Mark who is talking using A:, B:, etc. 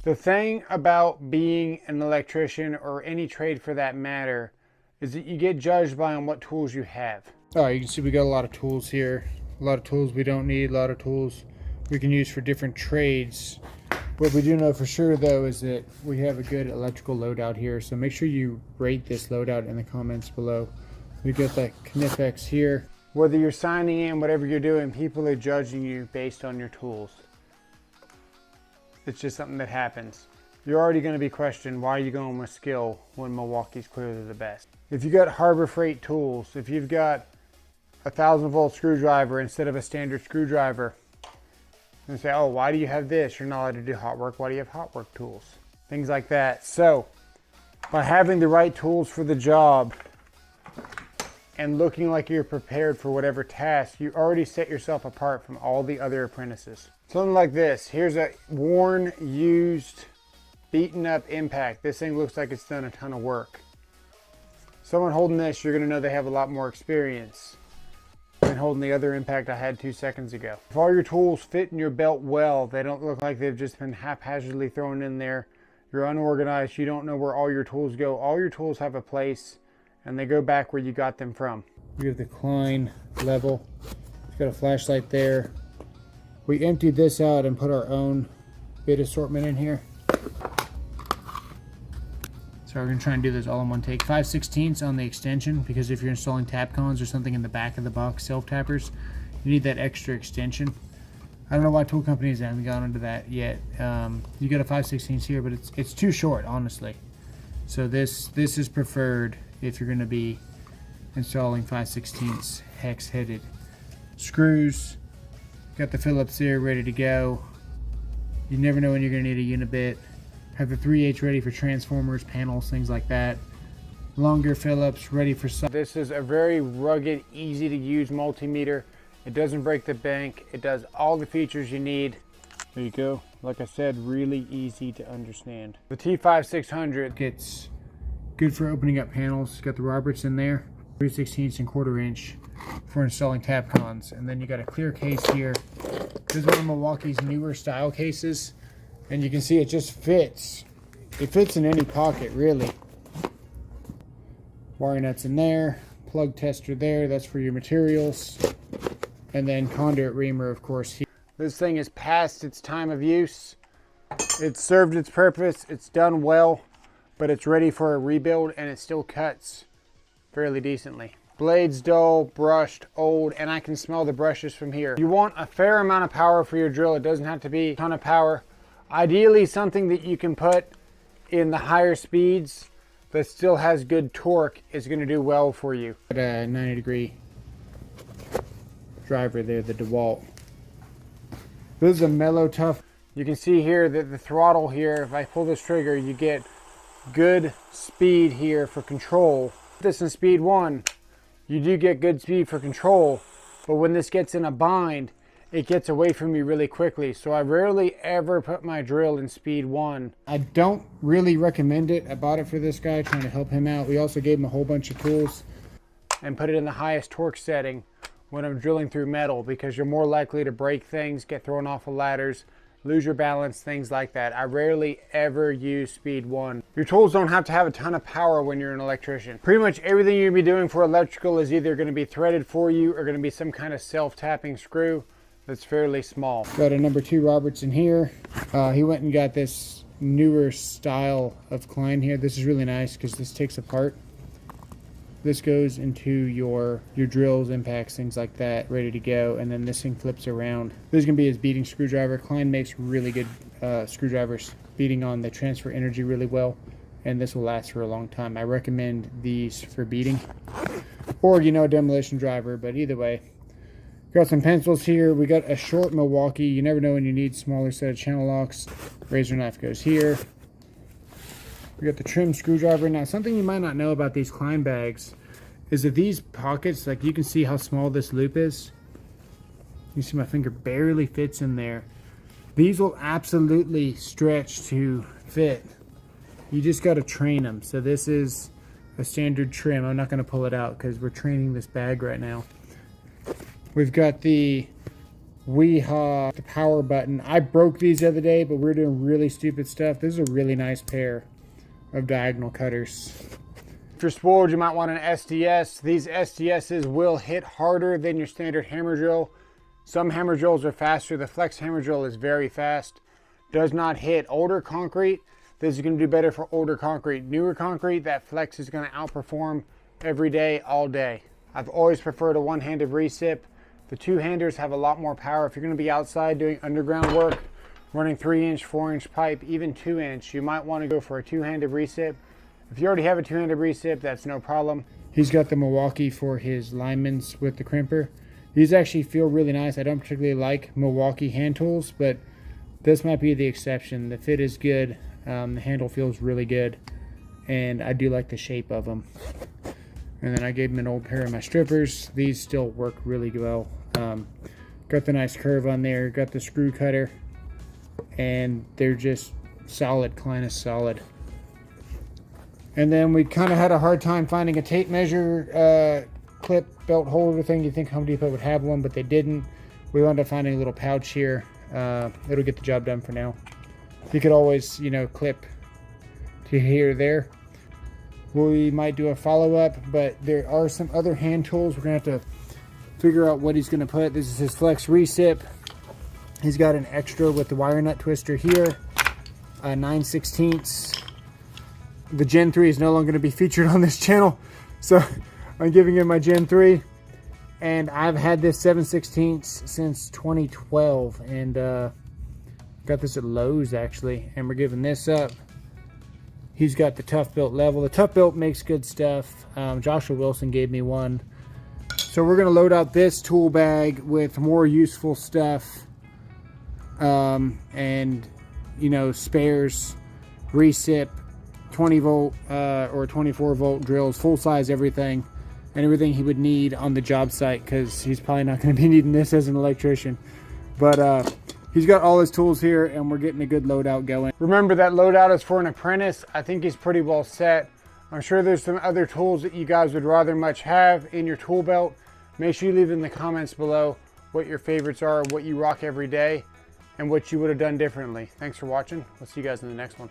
A: The thing about being an electrician, or any trade for that matter, is that you get judged by on what tools you have. Oh, you can see we got a lot of tools here. A lot of tools we don't need, a lot of tools we can use for different trades. What we do know for sure though is that we have a good electrical loadout here, so make sure you rate this loadout in the comments below. We got that Knipex here. Whether you're signing in, whatever you're doing, people are judging you based on your tools. It's just something that happens. You're already going to be questioned, why are you going with skill when Milwaukee's clearly the best? If you got Harbor Freight tools, if you've got a 1,000-volt screwdriver instead of a standard screwdriver, and say, oh, why do you have this? You're not allowed to do hot work. Why do you have hot work tools? Things like that. So by having the right tools for the job and looking like you're prepared for whatever task, you already set yourself apart from all the other apprentices. Something like this. Here's a worn, used, beaten up impact. This thing looks like it's done a ton of work. Someone holding this, you're gonna know they have a lot more experience than holding the other impact I had 2 seconds ago. If all your tools fit in your belt well, they don't look like they've just been haphazardly thrown in there, you're unorganized, you don't know where all your tools go. All your tools have a place and they go back where you got them from. We have the Klein level. It's got a flashlight there. We emptied this out and put our own bit assortment in here. So we're gonna try and do this all in one take. 5/16 on the extension, because if you're installing Tapcons or something in the back of the box, self-tappers, you need that extra extension. I don't know why tool companies haven't gone into that yet. You got a 5/16 here, but it's too short, honestly. So this is preferred if you're gonna be installing 5/16 hex-headed screws. Got the Phillips there ready to go. You never know when you're gonna need a unibit. Have the 3H ready for transformers, panels, things like that. Longer Phillips ready for some. This is a very rugged, easy to use multimeter. It doesn't break the bank. It does all the features you need. There you go. Like I said, really easy to understand. The T5600 gets good for opening up panels. It's got the Roberts in there, 3/16 and 1/4 inch for installing Tapcons. And then you got a clear case here. This is one of Milwaukee's newer style cases. And you can see it just fits. It fits in any pocket, really. Wire nuts in there, plug tester there, that's for your materials. And then conduit reamer, of course, here. This thing is past its time of use. It's served its purpose, it's done well, but it's ready for a rebuild and it still cuts fairly decently. Blades dull, brushed, old, and I can smell the brushes from here. You want a fair amount of power for your drill. It doesn't have to be a ton of power. Ideally, something that you can put in the higher speeds that still has good torque is going to do well for you. Got a 90-degree driver there, the DeWalt. This is a mellow tough. You can see here that the throttle here, if I pull this trigger, you get good speed here for control. This in speed 1, you do get good speed for control, but when this gets in a bind, it gets away from you really quickly. So I rarely ever put my drill in speed 1. I don't really recommend it. I bought it for this guy, trying to help him out. We also gave him a whole bunch of tools and put it in the highest torque setting when I'm drilling through metal, because you're more likely to break things, get thrown off of ladders, lose your balance, things like that. I rarely ever use speed 1. Your tools don't have to have a ton of power when you're an electrician. Pretty much everything you'll be doing for electrical is either going to be threaded for you or going to be some kind of self-tapping screw that's fairly small. Got a number 2 Roberts in here. He went and got this newer style of Klein here. This is really nice because this takes apart. This goes into your drills, impacts, things like that, ready to go. And then this thing flips around. This is gonna be his beating screwdriver. Klein makes really good screwdrivers, beating on the transfer energy really well. And this will last for a long time. I recommend these for beating. Or, you know, a demolition driver, but either way. Got some pencils here. We got a short Milwaukee. You never know when you need smaller set of channel locks. Razor knife goes here. We got the trim screwdriver. Now, something you might not know about these Klein bags is that these pockets, like you can see how small this loop is. You see my finger barely fits in there. These will absolutely stretch to fit. You just got to train them. So this is a standard trim. I'm not going to pull it out because we're training this bag right now. We've got the Weehaw, the power button. I broke these the other day, but we're doing really stupid stuff. This is a really nice pair of diagonal cutters. If you're spoiled, you might want an SDS. These SDSs will hit harder than your standard hammer drill. Some hammer drills are faster. The flex hammer drill is very fast. Does not hit older concrete. This is going to do better for older concrete. Newer concrete, that flex is going to outperform every day, all day. I've always preferred a one-handed recip. The two-handers have a lot more power. If you're going to be outside doing underground work, running 3-inch, 4-inch pipe, even 2-inch, you might want to go for a two-handed recip. If you already have a two-handed recip, that's no problem. He's got the Milwaukee for his linemen's with the crimper. These actually feel really nice. I don't particularly like Milwaukee hand tools, but this might be the exception. The fit is good. The handle feels really good, and I do like the shape of them. And then I gave him an old pair of my strippers. These still work really well. Got the nice curve on there, got the screw cutter, and they're just solid, Clinus solid. And then we kind of had a hard time finding a tape measure clip belt holder thing. You think Home Depot would have one, but they didn't. We wound up finding a little pouch here. It'll get the job done for now. You could always, you know, clip to here or there. We might do a follow-up, but there are some other hand tools. We're gonna have to figure out what he's gonna put. This is his flex recip. He's got an extra with the wire nut twister here, 9/16. The Gen 3 is no longer gonna be featured on this channel, so I'm giving him my Gen 3. And I've had this 7/16 since 2012, and got this at Lowe's actually, and we're giving this up. He's got the Tough Built level. The Tough Built makes good stuff. Joshua Wilson gave me one. So we're gonna load out this tool bag with more useful stuff, and you know, spares, recip, 20 volt or 24 volt drills, full size everything, and everything he would need on the job site, because he's probably not going to be needing this as an electrician. But he's got all his tools here, and we're getting a good loadout going. Remember, that loadout is for an apprentice. I think he's pretty well set. I'm sure there's some other tools that you guys would rather much have in your tool belt. Make sure you leave in the comments below what your favorites are, what you rock every day, and what you would have done differently. Thanks for watching. We'll see you guys in the next one.